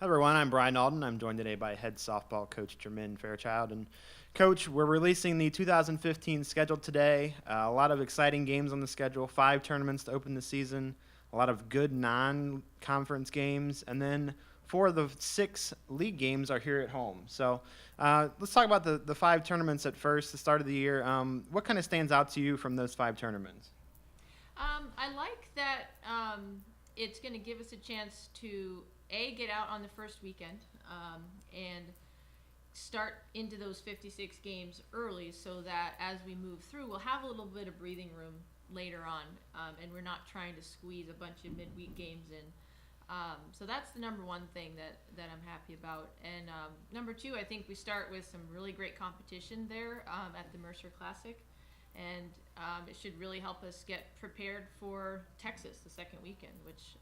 Hi everyone, I'm Brian Alden. I'm joined today by head softball coach Jermaine Fairchild. And coach, we're releasing the 2015 schedule today. A lot of exciting games on the schedule, 5 tournaments to open the season, a lot of good non-conference games, and then 4 of the 6 league games are here at home. So let's talk about the 5 tournaments at first, the start of the year. What kind of stands out to you from those 5 tournaments? I like that it's going to give us a chance to get out on the first weekend and start into those 56 games early, so that as we move through, we'll have a little bit of breathing room later on, and we're not trying to squeeze a bunch of midweek games in. So that's the number one thing that I'm happy about. And number two, I think we start with some really great competition there at the Mercer Classic. And it should really help us get prepared for Texas the second weekend, which,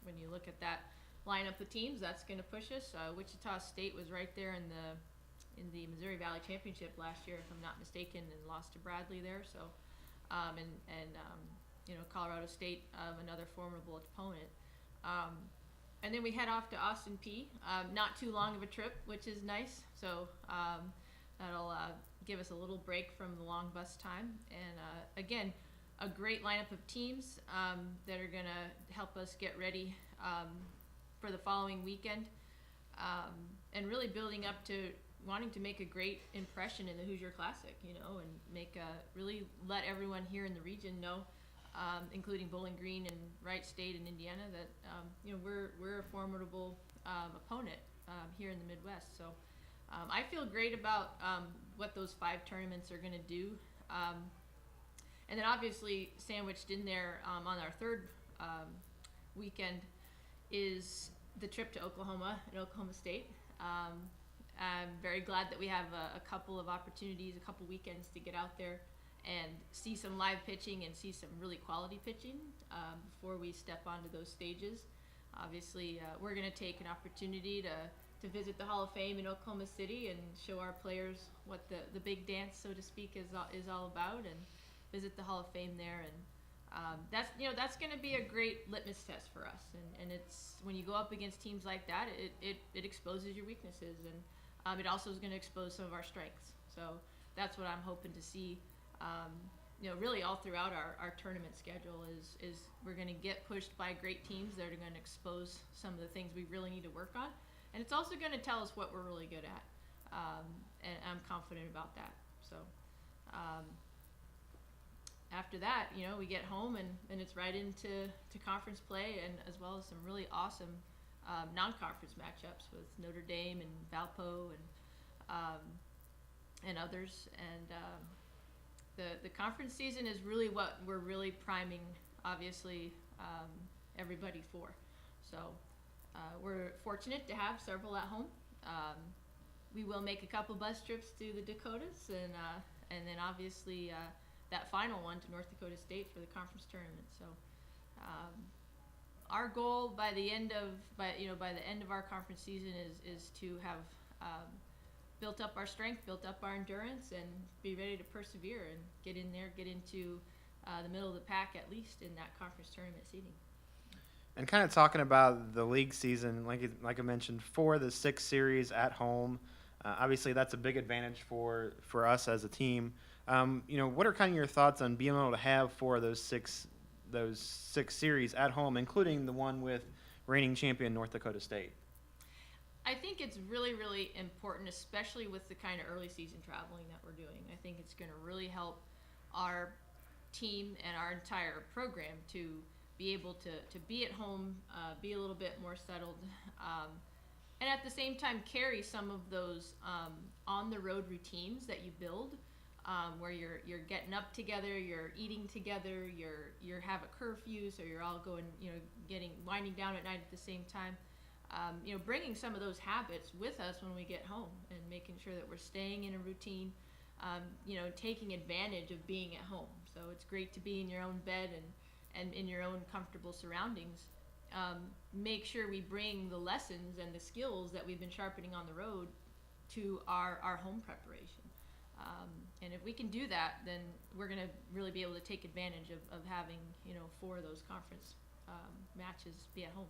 when you look at that lineup of teams, that's going to push us. Wichita State was right there in the Missouri Valley Championship last year, if I'm not mistaken, and lost to Bradley there. So, Colorado State, another formidable opponent. And then we head off to Austin Peay. Not too long of a trip, which is nice. So that'll give us a little break from the long bus time. And again, a great lineup of teams that are going to help us get ready for the following weekend, and really building up to wanting to make a great impression in the Hoosier Classic, and make really let everyone here in the region know, including Bowling Green and Wright State and Indiana, that we're a formidable opponent here in the Midwest. So I feel great about what those 5 tournaments are going to do. And then obviously sandwiched in there on our third weekend is the trip to Oklahoma and Oklahoma State. I'm very glad that we have a couple of opportunities, a couple weekends to get out there and see some live pitching and see some really quality pitching before we step onto those stages. Obviously, we're going to take an opportunity to visit the Hall of Fame in Oklahoma City and show our players what the big dance, so to speak, is all about, and visit the Hall of Fame there. And that's going to be a great litmus test for us. And it's when you go up against teams like that, it exposes your weaknesses, and it also is going to expose some of our strengths. So that's what I'm hoping to see. Really all throughout our tournament schedule is we're going to get pushed by great teams that are going to expose some of the things we really need to work on. And it's also going to tell us what we're really good at. And I'm confident about that. So after that, we get home and it's right into conference play, and as well as some really awesome non-conference matchups with Notre Dame and Valpo and others. And the conference season is really what we're really priming, obviously, everybody for. So we're fortunate to have several at home. We will make a couple bus trips to the Dakotas, and then obviously that final one to North Dakota State for the conference tournament. So our goal by the end of our conference season is to have built up our strength, built up our endurance, and be ready to persevere and get into the middle of the pack, at least in that conference tournament seeding. And kind of talking about the league season, like I mentioned, 4 of the 6 series at home. Obviously, that's a big advantage for us as a team. What are kind of your thoughts on being able to have 4 of those six series at home, including the one with reigning champion North Dakota State? I think it's really, really important, especially with the kind of early season traveling that we're doing. I think it's going to really help our team and our entire program to be able to be at home, be a little bit more settled, and at the same time carry some of those on-the-road routines that you build, where you're getting up together, you're eating together, you have a curfew, so you're all going, winding down at night at the same time. Bringing some of those habits with us when we get home, and making sure that we're staying in a routine, taking advantage of being at home. So it's great to be in your own bed and in your own comfortable surroundings. Make sure we bring the lessons and the skills that we've been sharpening on the road to our home preparation. And if we can do that, then we're going to really be able to take advantage of having 4 of those conference matches be at home.